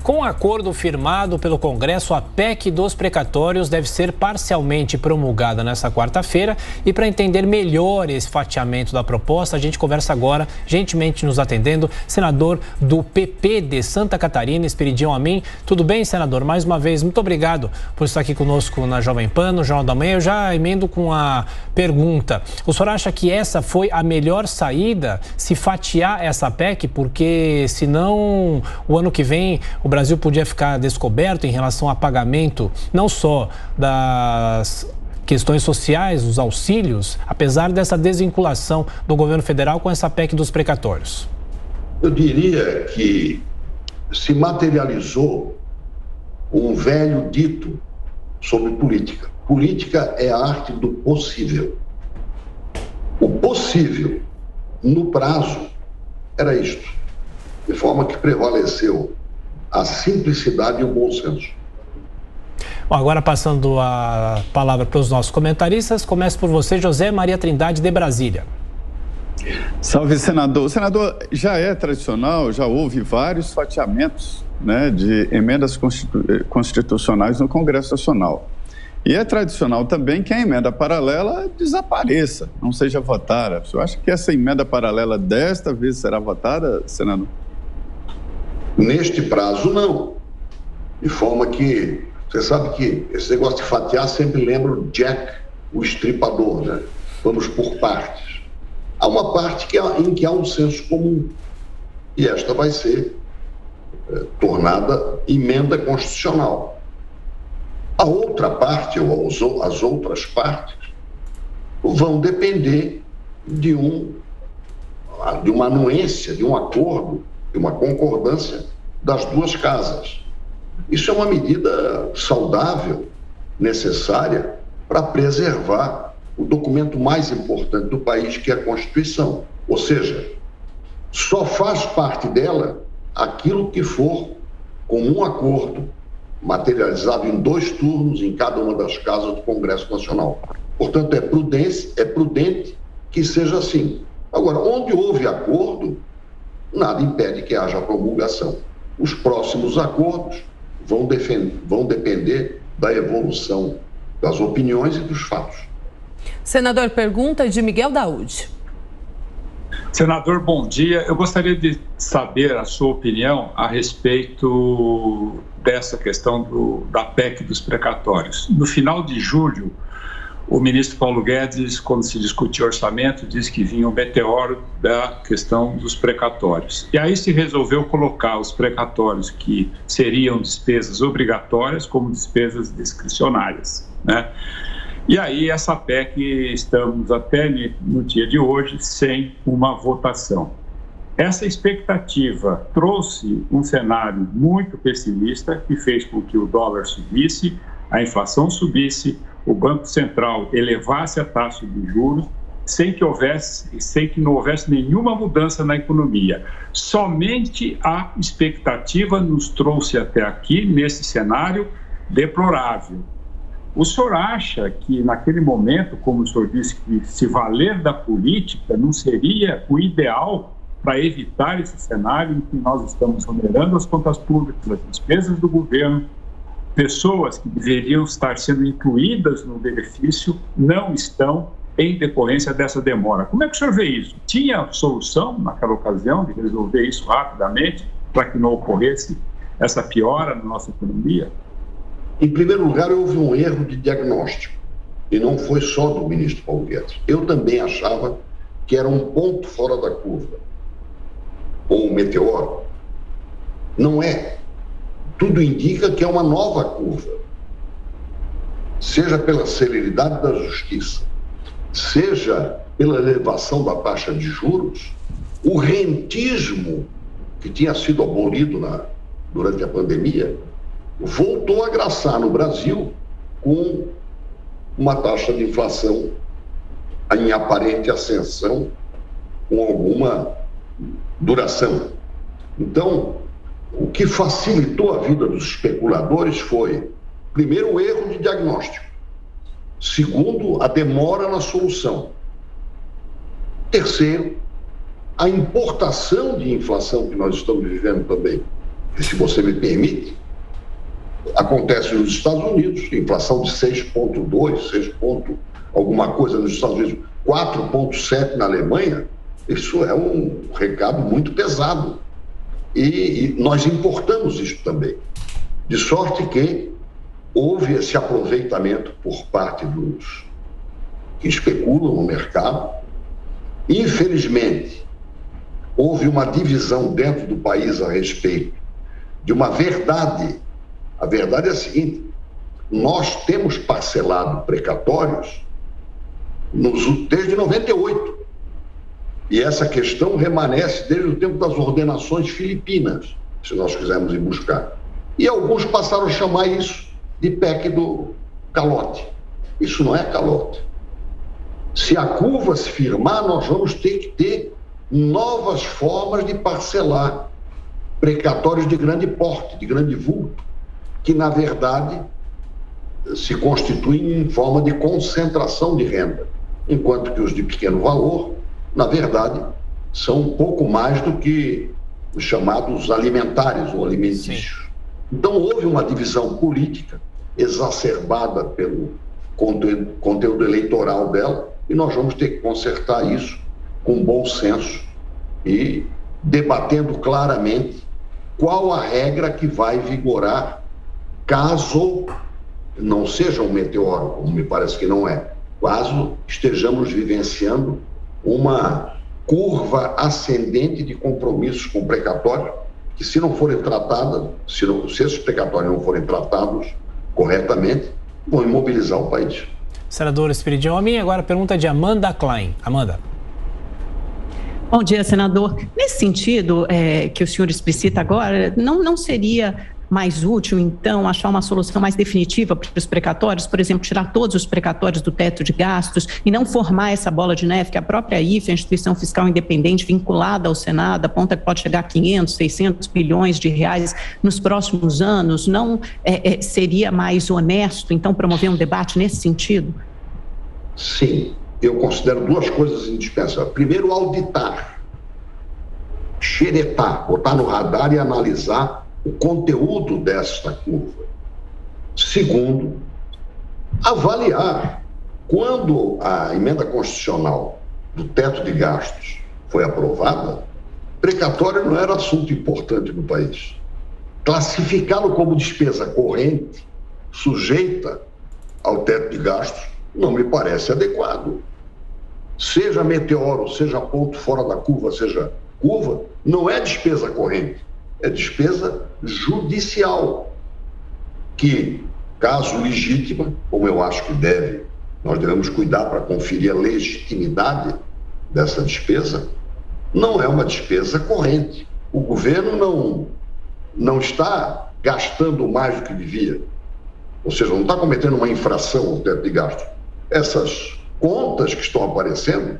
Com o acordo firmado pelo Congresso, a PEC dos precatórios deve ser parcialmente promulgada nesta quarta-feira. E para entender melhor esse fatiamento da proposta, a gente conversa agora, gentilmente nos atendendo, senador do PP de Santa Catarina, Esperidião Amin. Tudo bem, senador? Mais uma vez, muito obrigado por estar aqui conosco na Jovem Pan, no Jornal da Manhã. Eu já emendo com a pergunta. O senhor acha que essa foi a melhor saída, se fatiar essa PEC? Porque senão o ano que vem o Brasil podia ficar descoberto em relação a pagamento não só das questões sociais, os auxílios, apesar dessa desvinculação do governo federal com essa PEC dos precatórios. Eu diria que se materializou um velho dito sobre política. Política é a arte do possível. O possível, no prazo, era isto, de forma que prevaleceu a simplicidade e o bom senso. Bom, agora passando a palavra para os nossos comentaristas, começo por você, José Maria Trindade, de Brasília. Salve, senador. Senador, já é tradicional, já houve vários fatiamentos, né, de emendas constitucionais no Congresso Nacional. E é tradicional também que a emenda paralela desapareça, não seja votada. Você acha que essa emenda paralela desta vez será votada, senador? Neste prazo, não. De forma que, você sabe que esse negócio de fatiar sempre lembra o Jack, o estripador, né? Vamos por partes. Há uma parte em que há um senso comum. E esta vai ser tornada emenda constitucional. A outra parte, ou as outras partes, vão depender de uma anuência, de um acordo, de uma concordância das duas casas. Isso é uma medida saudável, necessária, para preservar o documento mais importante do país, que é a Constituição. Ou seja, só faz parte dela aquilo que for comum acordo, materializado em 2 turnos em cada uma das casas do Congresso Nacional. Portanto, é prudente que seja assim. Agora, onde houve acordo, nada impede que haja promulgação. Os próximos acordos vão depender da evolução das opiniões e dos fatos. Senador, pergunta de Miguel Daúde. Senador, bom dia. Eu gostaria de saber a sua opinião a respeito dessa questão da PEC dos precatórios. No final de julho, o ministro Paulo Guedes, quando se discutiu orçamento, disse que vinha um meteoro da questão dos precatórios. E aí se resolveu colocar os precatórios que seriam despesas obrigatórias como despesas discricionárias, né? E aí essa PEC, estamos até no dia de hoje sem uma votação. Essa expectativa trouxe um cenário muito pessimista que fez com que o dólar subisse, a inflação subisse, o Banco Central elevasse a taxa de juros sem que não houvesse nenhuma mudança na economia. Somente a expectativa nos trouxe até aqui, nesse cenário deplorável. O senhor acha que, naquele momento, como o senhor disse, que se valer da política não seria o ideal para evitar esse cenário em que nós estamos onerando as contas públicas, as despesas do governo, pessoas que deveriam estar sendo incluídas no benefício não estão em decorrência dessa demora? Como é que o senhor vê isso? Tinha solução naquela ocasião de resolver isso rapidamente para que não ocorresse essa piora na nossa economia? Em primeiro lugar, houve um erro de diagnóstico, e não foi só do ministro Paulo Guedes. Eu também achava que era um ponto fora da curva, ou um meteoro. Não é. Tudo indica que é uma nova curva. Seja pela celeridade da justiça, seja pela elevação da taxa de juros, o rentismo que tinha sido abolido durante a pandemia voltou a graçar no Brasil com uma taxa de inflação em aparente ascensão, com alguma duração. Então, o que facilitou a vida dos especuladores foi, primeiro, o erro de diagnóstico. Segundo, a demora na solução. Terceiro, a importação de inflação que nós estamos vivendo também. se você me permite, acontece nos Estados Unidos, inflação de 6,2, 6 ponto alguma coisa nos Estados Unidos, 4,7 na Alemanha. Isso é um recado muito pesado. E nós importamos isso também. De sorte que houve esse aproveitamento por parte dos que especulam no mercado. Infelizmente, houve uma divisão dentro do país a respeito de uma verdade. A verdade é a seguinte: nós temos parcelado precatórios desde 98. E essa questão remanesce desde o tempo das ordenações filipinas, se nós quisermos ir buscar. E alguns passaram a chamar isso de PEC do calote. Isso não é calote. Se a curva se firmar, nós vamos ter que ter novas formas de parcelar precatórios de grande porte, de grande vulto, que, na verdade, se constituem em forma de concentração de renda, enquanto que os de pequeno valor, na verdade, são um pouco mais do que os chamados alimentares ou alimentícios. Sim. Então, houve uma divisão política exacerbada pelo conteúdo eleitoral dela, e nós vamos ter que consertar isso com bom senso e debatendo claramente qual a regra que vai vigorar caso não seja um meteoro, como me parece que não é, caso estejamos vivenciando uma curva ascendente de compromissos com precatórios, que se não forem tratadas, se esses precatórios não forem tratados corretamente, vão imobilizar o país. Senador Espiridião, a minha agora pergunta de Amanda Klein. Amanda. Bom dia, senador. Nesse sentido que o senhor explicita agora, não seria mais útil, então, achar uma solução mais definitiva para os precatórios, por exemplo, tirar todos os precatórios do teto de gastos e não formar essa bola de neve que a própria IFE, a Instituição Fiscal Independente, vinculada ao Senado, aponta que pode chegar a 500, 600 bilhões de reais nos próximos anos? Não seria mais honesto, então, promover um debate nesse sentido? Sim, eu considero duas coisas indispensáveis. Primeiro, auditar, xeretar, botar no radar e analisar o conteúdo desta curva. Segundo, avaliar. Quando a emenda constitucional do teto de gastos foi aprovada, precatório não era assunto importante no país. Classificá-lo como despesa corrente, sujeita ao teto de gastos, não me parece adequado. Seja meteoro, seja ponto fora da curva, seja curva, não é despesa corrente. É despesa judicial, que, caso legítima, como eu acho que nós devemos cuidar para conferir a legitimidade dessa despesa, não é uma despesa corrente. O governo não está gastando mais do que devia, ou seja, não está cometendo uma infração ao teto de gastos. Essas contas que estão aparecendo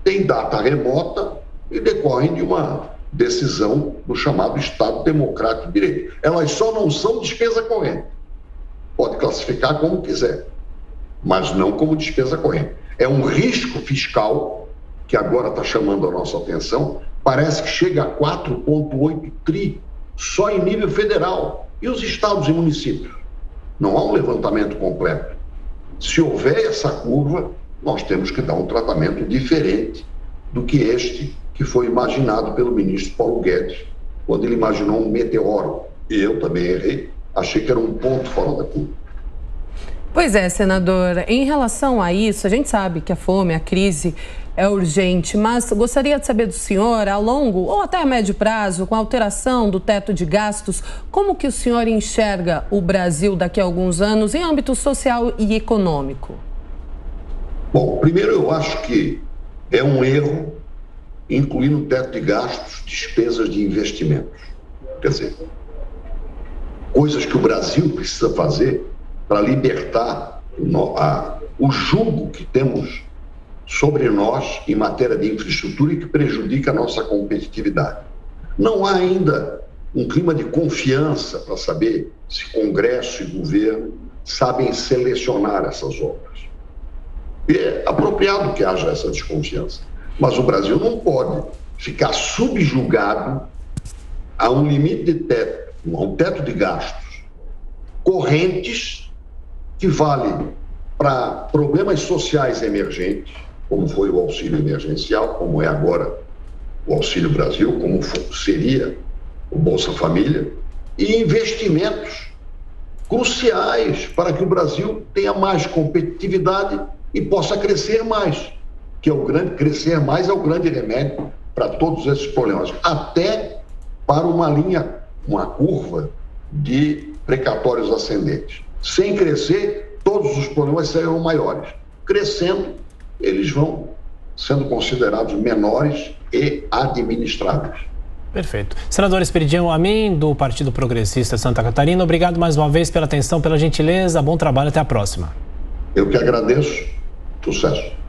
têm data remota e decorrem de uma decisão do chamado Estado Democrático de Direito. Elas só não são despesa corrente. Pode classificar como quiser, mas não como despesa corrente. É um risco fiscal que agora está chamando a nossa atenção. Parece que chega a 4,8 tri só em nível federal. E os estados e municípios? Não há um levantamento completo. Se houver essa curva, nós temos que dar um tratamento diferente do que este que foi imaginado pelo ministro Paulo Guedes, quando ele imaginou um meteoro. E eu também errei, achei que era um ponto fora da curva. Pois é, senador, em relação a isso, a gente sabe que a fome, a crise é urgente, mas gostaria de saber do senhor, a longo ou até a médio prazo, com a alteração do teto de gastos, como que o senhor enxerga o Brasil daqui a alguns anos em âmbito social e econômico? Bom, primeiro eu acho que é um erro incluir no teto de gastos despesas de investimentos. Quer dizer, coisas que o Brasil precisa fazer para libertar o jugo que temos sobre nós em matéria de infraestrutura e que prejudica a nossa competitividade. Não há ainda um clima de confiança para saber se Congresso e governo sabem selecionar essas obras. E é apropriado que haja essa desconfiança. Mas o Brasil não pode ficar subjugado a um limite de teto um teto de gastos correntes que vale para problemas sociais emergentes, como foi o auxílio emergencial, como é agora o Auxílio Brasil, como seria o Bolsa Família, e investimentos cruciais para que o Brasil tenha mais competitividade e possa crescer mais, que é crescer mais é o grande remédio para todos esses problemas, até para uma curva de precatórios ascendentes. Sem crescer, todos os problemas serão maiores. Crescendo, eles vão sendo considerados menores e administráveis. Perfeito. Senador Esperidião Amin, do Partido Progressista Santa Catarina, obrigado mais uma vez pela atenção, pela gentileza, bom trabalho, até a próxima. Eu que agradeço. Sucesso.